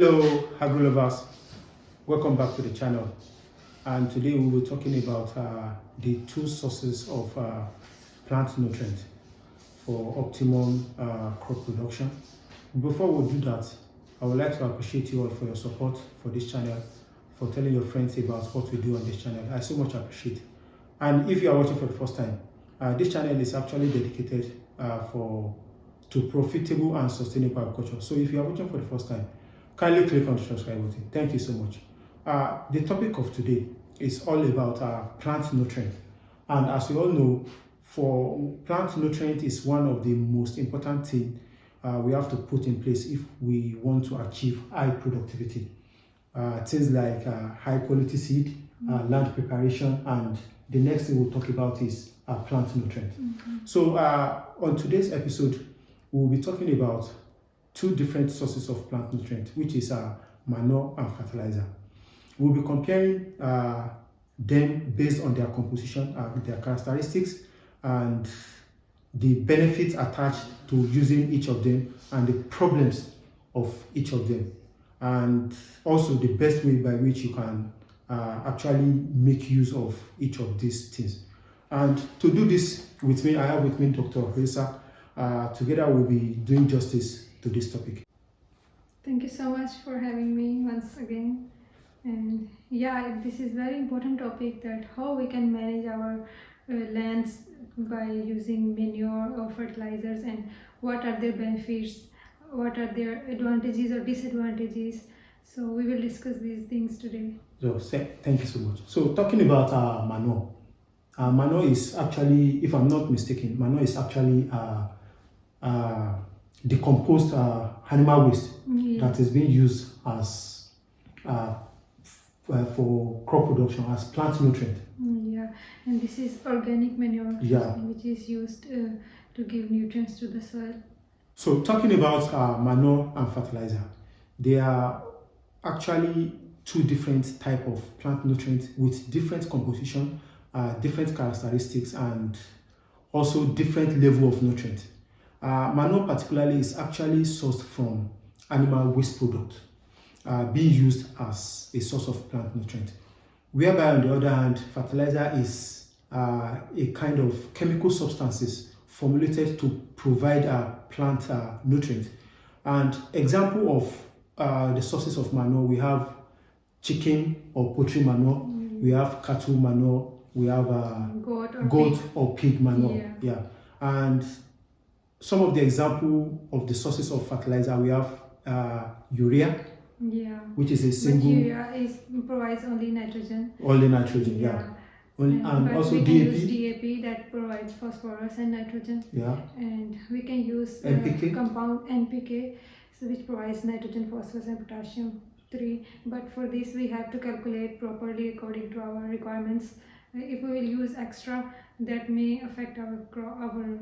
Hello, agro lovers. Welcome back to the channel. And today we will be talking about the two sources of plant nutrient for optimum crop production. Before we do that, I would like to appreciate you all for your support for this channel, for telling your friends about what we do on this channel. I so much appreciate. And if you are watching for the first time, this channel is actually dedicated to profitable and sustainable agriculture. So if you are watching for the first time, kindly click on the subscribe button. Thank you so much. The topic of today is all about plant nutrient. And as we all know, for plant nutrient is one of the most important things we have to put in place if we want to achieve high productivity. Things like high quality seed, land preparation, and the next thing we'll talk about is plant nutrient. So on today's episode, we'll be talking about two different sources of plant nutrient, which is manure and fertilizer. We'll be comparing them based on their composition, their characteristics, and the benefits attached to using each of them and the problems of each of them, and also the best way by which you can actually make use of each of these things. And to do this with me, I have with me Dr. Risa. Together we'll be doing justice to this topic. Thank you so much for having me once again. And yeah, this is very important topic, that how we can manage our lands by using manure or fertilizers, and what are their benefits, what are their advantages or disadvantages. So we will discuss these things today. So thank you so much. So talking about manure. Manure is actually, if I'm not mistaken, manure is actually decomposed animal waste that is being used as for crop production as plant nutrient. Yeah, and this is organic manure, which is used to give nutrients to the soil. So talking about manure and fertilizer, they are actually two different type of plant nutrients with different composition, different characteristics, and also different level of nutrient. Manure particularly is actually sourced from animal waste product being used as a source of plant nutrient, whereby on the other hand, fertilizer is a kind of chemical substances formulated to provide plant nutrient. And example of the sources of manure, we have chicken or poultry manure, we have cattle manure, we have goat or pig manure. And some of the example of the sources of fertilizer, we have urea, which is a single. But urea provides only nitrogen. Only nitrogen, and also we DAP. Can use DAP that provides phosphorus and nitrogen. And we can use NPK. Compound NPK, which provides nitrogen, phosphorus, and potassium 3. But for this, we have to calculate properly according to our requirements. If we will use extra, that may affect our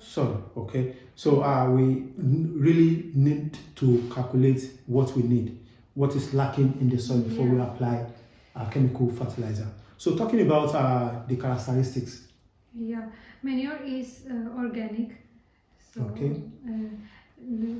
soil. Okay. So we really need to calculate what we need, what is lacking in the soil before we apply chemical fertilizer. So talking about the characteristics. Manure is organic. So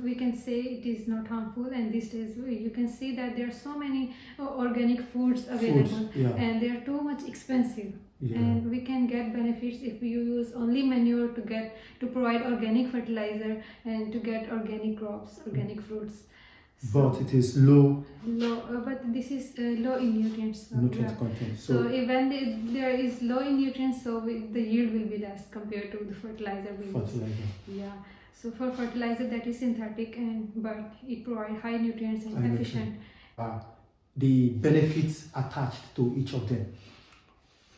we can say it is not harmful, and these days you can see that there are so many organic foods available, and they are too much expensive. And we can get benefits if you use only manure to provide organic fertilizer and to get organic crops, organic fruits. But it is low. But this is low in nutrients. Nutrient content. So when there is low in nutrients, so the yield will be less compared to the fertilizer we use. So for fertilizer, that is synthetic, but it provides high nutrients and efficient. The benefits attached to each of them.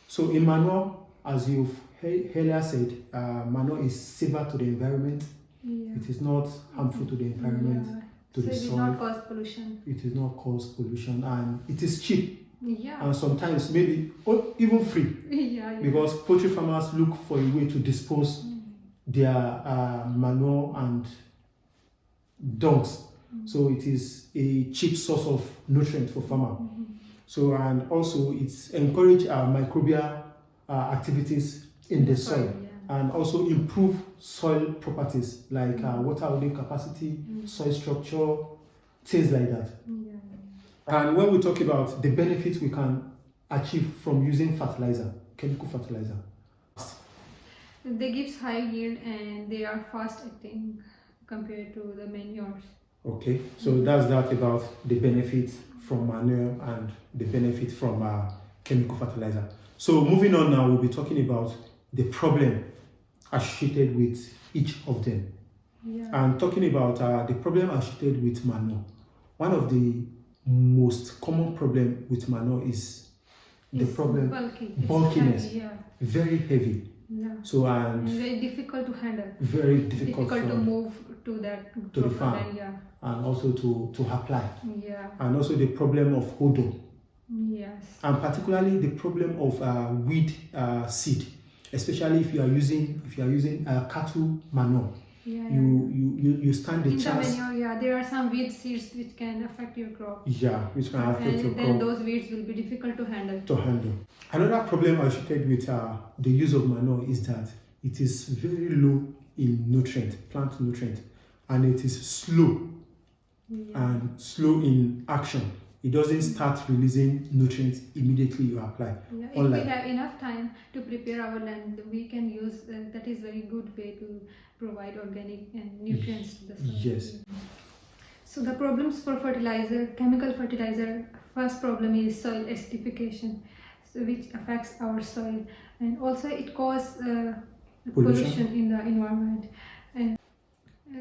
So in manure, as you've earlier said, manure is safer to the environment. It is not harmful to the environment, to the soil. It does not cause pollution. It does not cause pollution, and it is cheap. And sometimes maybe even free. Because poultry farmers look for a way to dispose their manure and dungs. So it is a cheap source of nutrient for farmer. So, and also it's encourage microbial activities in the soil, and also improve soil properties like water holding capacity, soil structure, things like that. Yeah. And when we talk about the benefits we can achieve from using fertilizer, chemical fertilizer, They gives high yield and they are fast acting compared to the manures. okay, so that's that about the benefits from manure and the benefit from chemical fertilizer. So moving on now, we'll be talking about the problem associated with each of them. Yeah. And talking about the problem associated with manure, one of the most common problem with manure is the It's problem bulky. It's bulkiness, heavy, yeah. very heavy. Yeah. So and Very difficult to handle. very difficult To from- move to that to the proper farm. land, yeah. and also to apply, Yeah. and also the problem of odor, Yes. and particularly the problem of weed seed, especially if you are using cattle manure. Yeah. You stand the In the chance, manure, yeah, there are some weed seeds which can affect your crop. yeah, which can affect your And then crop those weeds will be difficult to handle. to handle. Another problem associated with the use of manure is that it is very low in plant nutrient, and it is slow Yeah. and slow in action. It doesn't start releasing nutrients immediately you apply. Yeah, if Unlike- we have enough time to prepare our land, we can use that is very good way to provide organic and nutrients to the soil. Yes. So the problems for chemical fertilizer, first problem is soil acidification, so which affects our soil, and also it causes pollution in the environment. And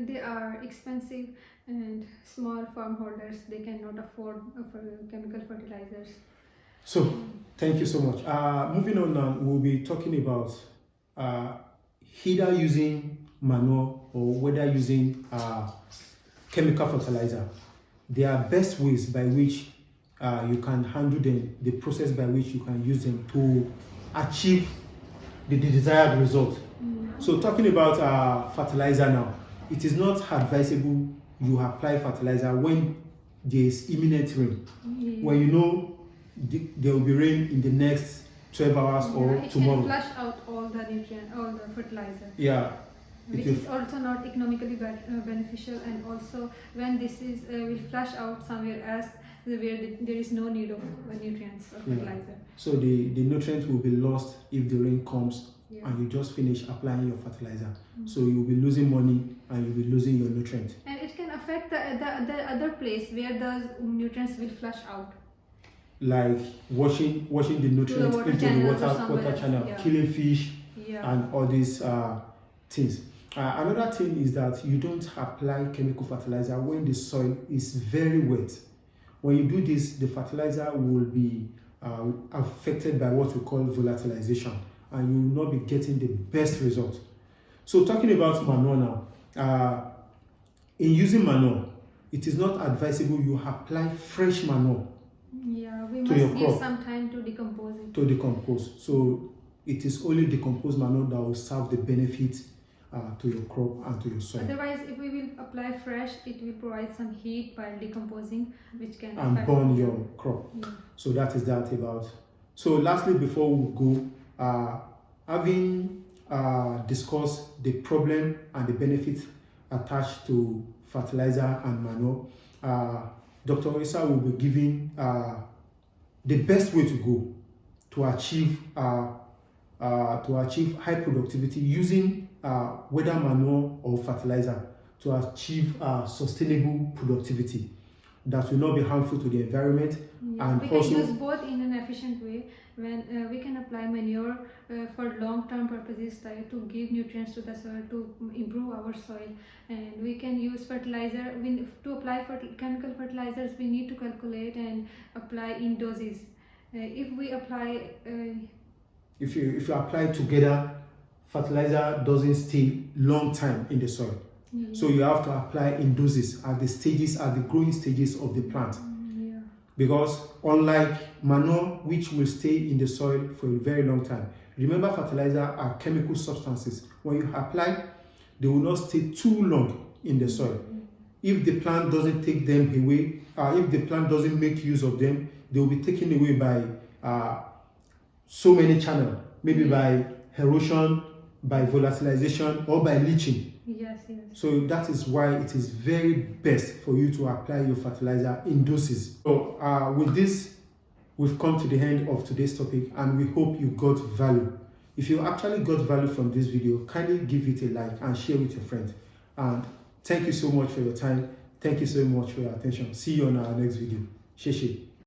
they are expensive, and small farm holders, they cannot afford chemical fertilizers. So, thank you so much. Moving on now, we'll be talking about either using manure or whether using chemical fertilizer. There are best ways by which you can handle them, the process by which you can use them to achieve the desired result. So, talking about fertilizer now, it is not advisable you apply fertilizer when there is imminent rain. Yeah. When you know there will be rain in the next 12 hours or it tomorrow. can flush out all the nutrient, all the fertilizer. Yeah. Which is also not economically beneficial, and also when this is will flush out somewhere else where there is no need of nutrients or fertilizer. So the nutrients will be lost if the rain comes. Yeah. And you just finish applying your fertilizer. So you'll be losing money and you'll be losing your nutrients. And it can affect the other place where the nutrients will flush out. Like washing the nutrients water into the channels or water somewhere channel, else, yeah. killing fish, Yeah. and all these things. Another thing is that you don't apply chemical fertilizer when the soil is very wet. When you do this, the fertilizer will be affected by what we call volatilization, and you will not be getting the best result. So talking about manure now, in using manure, it is not advisable you apply fresh manure Yeah, we to your must give crop. some time to decompose it. to decompose. So it is only decomposed manure that will serve the benefit to your crop and to your soil. Otherwise, if we will apply fresh, it will provide some heat while decomposing, which can And affect burn your crop. Yeah. So that is that about. So lastly, before we go, having discussed the problem and the benefits attached to fertilizer and manure, Dr. Isa will be giving the best way to go to achieve high productivity using whether manure or fertilizer to achieve sustainable productivity that will not be harmful to the environment. Yeah, And we can also- use both in an efficient way. When we can apply manure for long-term purposes, to give nutrients to the soil, to improve our soil, and we can use fertilizer. To apply chemical fertilizers, we need to calculate and apply in doses. If we apply, If you apply together, fertilizer doesn't stay long time in the soil. So you have to apply in doses at the growing stages of the plant. yeah. Because unlike manure, which will stay in the soil for a very long time, remember fertilizer are chemical substances. When you apply, they will not stay too long in the soil. If the plant doesn't take them away, if the plant doesn't make use of them, they will be taken away by so many channels, maybe by erosion, by volatilization, or by leaching. Yes, yes. So that is why it is very best for you to apply your fertilizer in doses. So with this, we've come to the end of today's topic, and we hope you got value. If you actually got value from this video, kindly give it a like and share with your friends. And thank you so much for your time. Thank you so much for your attention. See you on our next video. Sheshe.